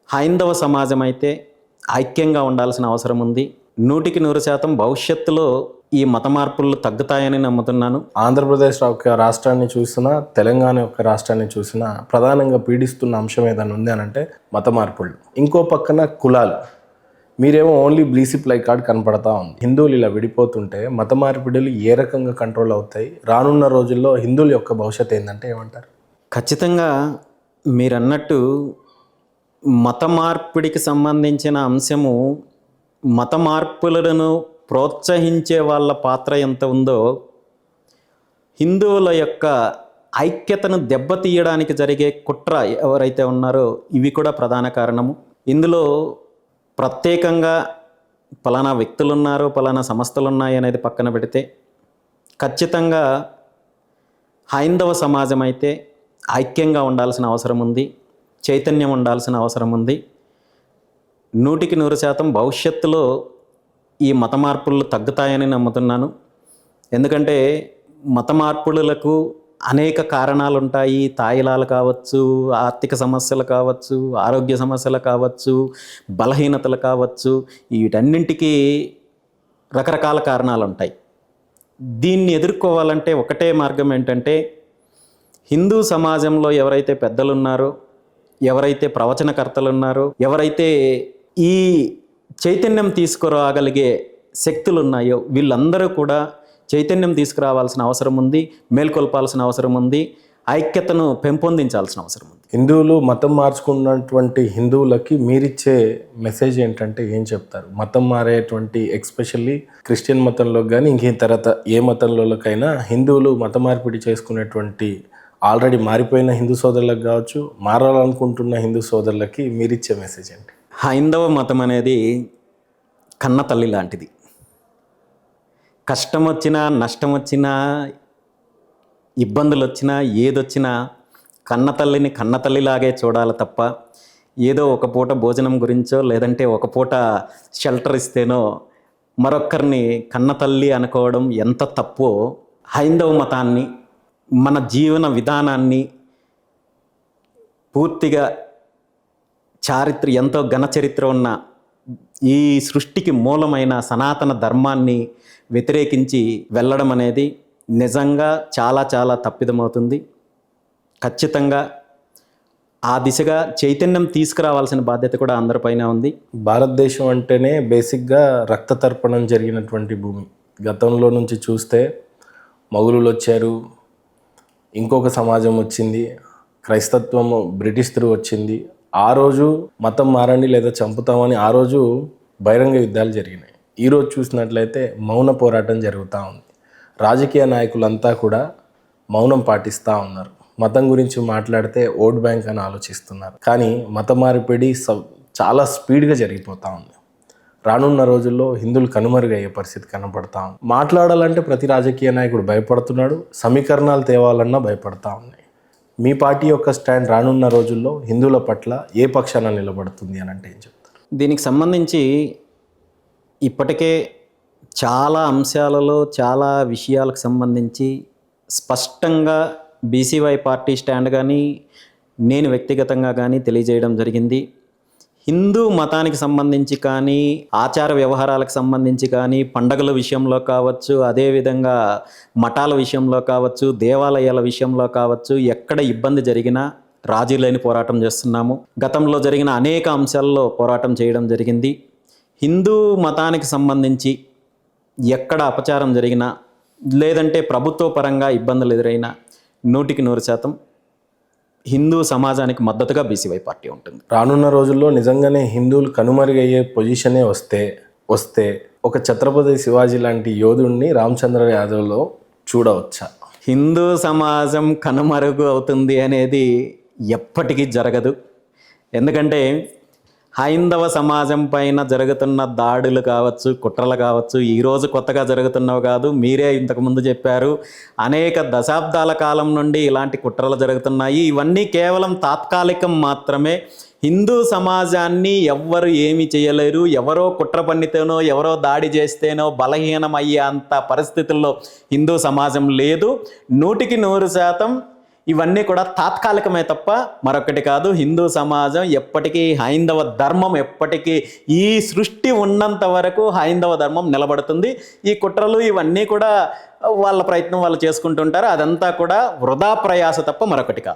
హైందవ సమాజం అయితే ఐక్యంగా ఉండాల్సిన అవసరం ఉంది. 100% భవిష్యత్తులో ఈ మత మార్పులు తగ్గుతాయని నమ్ముతున్నాను. ఆంధ్రప్రదేశ్ ఒక రాష్ట్రాన్ని చూసినా, తెలంగాణ యొక్క రాష్ట్రాన్ని చూసినా ప్రధానంగా పీడిస్తున్న అంశం ఏదైనా ఉంది అని అంటే మత మార్పులు. ఇంకో పక్కన కులాలు. మీరేమో ఓన్లీ బీసీ ప్లై కార్డ్ కనపడతా ఉంది. హిందువులు ఇలా విడిపోతుంటే మత మార్పిడులు ఏ రకంగా కంట్రోల్ అవుతాయి? రానున్న రోజుల్లో హిందువుల యొక్క భవిష్యత్తు ఏంటంటే ఏమంటారు? ఖచ్చితంగా మీరన్నట్టు మత మార్పిడికి సంబంధించిన అంశము, మత మార్పులను ప్రోత్సహించే వాళ్ళ పాత్ర ఎంత ఉందో, హిందువుల యొక్క ఐక్యతను దెబ్బతీయడానికి జరిగే కుట్ర ఎవరైతే ఉన్నారో ఇవి కూడా ప్రధాన కారణము. ఇందులో ప్రత్యేకంగా పలానా వ్యక్తులు ఉన్నారు, పలానా సంస్థలు ఉన్నాయి అనేది పక్కన పెడితే, ఖచ్చితంగా హైందవ సమాజం అయితే ఐక్యంగా ఉండాల్సిన అవసరం ఉంది, చైతన్యం ఉండాల్సిన అవసరం ఉంది. 100% భవిష్యత్తులో ఈ మత మార్పులు తగ్గుతాయని నమ్ముతున్నాను. ఎందుకంటే మత మార్పులకు అనేక కారణాలు ఉంటాయి. తాయిలాలు కావచ్చు, ఆర్థిక సమస్యలు కావచ్చు, ఆరోగ్య సమస్యలు కావచ్చు, బలహీనతలు కావచ్చు, వీటన్నింటికీ రకరకాల కారణాలు ఉంటాయి. దీన్ని ఎదుర్కోవాలంటే ఒకటే మార్గం ఏంటంటే, హిందూ సమాజంలో ఎవరైతే పెద్దలు ఉన్నారో, ఎవరైతే ప్రవచనకర్తలు ఉన్నారో, ఎవరైతే ఈ చైతన్యం తీసుకురాగలిగే శక్తులు ఉన్నాయో వీళ్ళందరూ కూడా చైతన్యం తీసుకురావాల్సిన అవసరం ఉంది, మేల్కొల్పాల్సిన అవసరం ఉంది, ఐక్యతను పెంపొందించాల్సిన అవసరం ఉంది. హిందువులు మతం మార్చుకున్నటువంటి హిందువులకి మీరిచ్చే మెసేజ్ ఏంటంటే ఏం చెప్తారు? మతం మారేటువంటి ఎక్స్పెషల్లీ క్రిస్టియన్ మతంలో కానీ ఇంకే తర్వాత ఏ మతంలోకైనా హిందువులు మత మార్పిడి చేసుకునేటువంటి ఆల్రెడీ మారిపోయిన హిందూ సోదరులకు కావచ్చు, మారాలనుకుంటున్న హిందూ సోదరులకి మీరిచ్చే మెసేజ్ ఏంటి? హైందవ మతం అనేది కన్న తల్లి లాంటిది. కష్టం వచ్చినా, నష్టం వచ్చినా, ఇబ్బందులు వచ్చినా, ఏదొచ్చినా కన్న తల్లిని కన్న తల్లిలాగే చూడాలి తప్ప, ఏదో ఒక పూట భోజనం గురించో లేదంటే ఒక పూట షెల్టర్ ఇస్తేనో మరొక్కరిని కన్న తల్లి అనుకోవడం ఎంత తప్పో, హైందవ మతాన్ని, మన జీవన విధానాన్ని పూర్తిగా ఎంతో ఘన చరిత్ర ఉన్న ఈ సృష్టికి మూలమైన సనాతన ధర్మాన్ని వ్యతిరేకించి వెళ్ళడం అనేది నిజంగా చాలా చాలా తప్పిదమవుతుంది. ఖచ్చితంగా ఆ దిశగా చైతన్యం తీసుకురావాల్సిన బాధ్యత కూడా అందరిపైన ఉంది. భారతదేశం అంటేనే బేసిక్గా రక్త తర్పణం జరిగినటువంటి భూమి. గతంలో నుంచి చూస్తే మొఘలులు వచ్చారు, ఇంకొక సమాజం వచ్చింది, క్రైస్తత్వము బ్రిటిష్ త్రూ వచ్చింది. ఆ రోజు మతం మారండి లేదా చంపుతామని ఆ రోజు బహిరంగ యుద్ధాలు జరిగినాయి. ఈరోజు చూసినట్లయితే మౌన పోరాటం జరుగుతూ ఉంది. రాజకీయ నాయకులంతా కూడా మౌనం పాటిస్తూ ఉన్నారు. మతం గురించి మాట్లాడితే ఓట్ బ్యాంక్ అని ఆలోచిస్తున్నారు. కానీ మత మార్పిడి చాలా స్పీడ్గా జరిగిపోతూ ఉంది. రానున్న రోజుల్లో హిందువులు కనుమరుగయ్యే పరిస్థితి కనపడతా ఉంది. మాట్లాడాలంటే ప్రతి రాజకీయ నాయకుడు భయపడుతున్నాడు, సమీకరణాలు తేవాలన్నా భయపడతా ఉన్నాయి. మీ పార్టీ యొక్క స్టాండ్ రానున్న రోజుల్లో హిందువుల పట్ల ఏ పక్షాన నిలబడుతుంది అని అంటే ఏం చెప్తారు? దీనికి సంబంధించి ఇప్పటికే చాలా అంశాలలో, చాలా విషయాలకు సంబంధించి స్పష్టంగా బీసీవై పార్టీ స్టాండ్ కానీ, నేను వ్యక్తిగతంగా కానీ తెలియజేయడం జరిగింది. హిందూ మతానికి సంబంధించి కానీ, ఆచార వ్యవహారాలకు సంబంధించి కానీ, పండగల విషయంలో కావచ్చు, అదేవిధంగా మఠాల విషయంలో కావచ్చు, దేవాలయాల విషయంలో కావచ్చు, ఎక్కడ ఇబ్బంది జరిగినా రాజీ లేని పోరాటం చేస్తున్నాము. గతంలో జరిగిన అనేక అంశాల్లో పోరాటం చేయడం జరిగింది. హిందూ మతానికి సంబంధించి ఎక్కడ అపచారం జరిగినా, లేదంటే ప్రభుత్వ పరంగా ఇబ్బందులు ఎదురైనా 100% హిందూ సమాజానికి మద్దతుగా బీసీవై పార్టీ ఉంటుంది. రానున్న రోజుల్లో నిజంగానే హిందువులు కనుమరుగయ్యే పొజిషనే వస్తే ఒక ఛత్రపతి శివాజీ లాంటి యోధుడిని రామచంద్ర యాదవ్లో చూడవచ్చా? హిందూ సమాజం కనుమరుగు అవుతుంది అనేది ఎప్పటికీ జరగదు. ఎందుకంటే హైందవ సమాజం పైన జరుగుతున్న దాడులు కావచ్చు, కుట్రలు కావచ్చు, ఈరోజు కొత్తగా జరుగుతున్నవి కాదు. మీరే ఇంతకుముందు చెప్పారు, అనేక దశాబ్దాల కాలం నుండి ఇలాంటి కుట్రలు జరుగుతున్నాయి. ఇవన్నీ కేవలం తాత్కాలికం మాత్రమే. హిందూ సమాజాన్ని ఎవ్వరు ఏమీ చేయలేరు. ఎవరో కుట్ర పన్నితేనో, ఎవరో దాడి చేస్తేనో బలహీనమయ్యే అంత పరిస్థితుల్లో హిందూ సమాజం లేదు. 100% ఇవన్నీ కూడా తాత్కాలికమే తప్ప మరొకటి కాదు. హిందూ సమాజం ఎప్పటికీ, హైందవ ధర్మం ఎప్పటికీ, ఈ సృష్టి ఉన్నంత వరకు హైందవ ధర్మం నిలబడుతుంది. ఈ కుట్రలు ఇవన్నీ కూడా వాళ్ళ ప్రయత్నం వాళ్ళు చేసుకుంటుంటారు. అదంతా కూడా వృధా ప్రయాస తప్ప మరొకటి కాదు.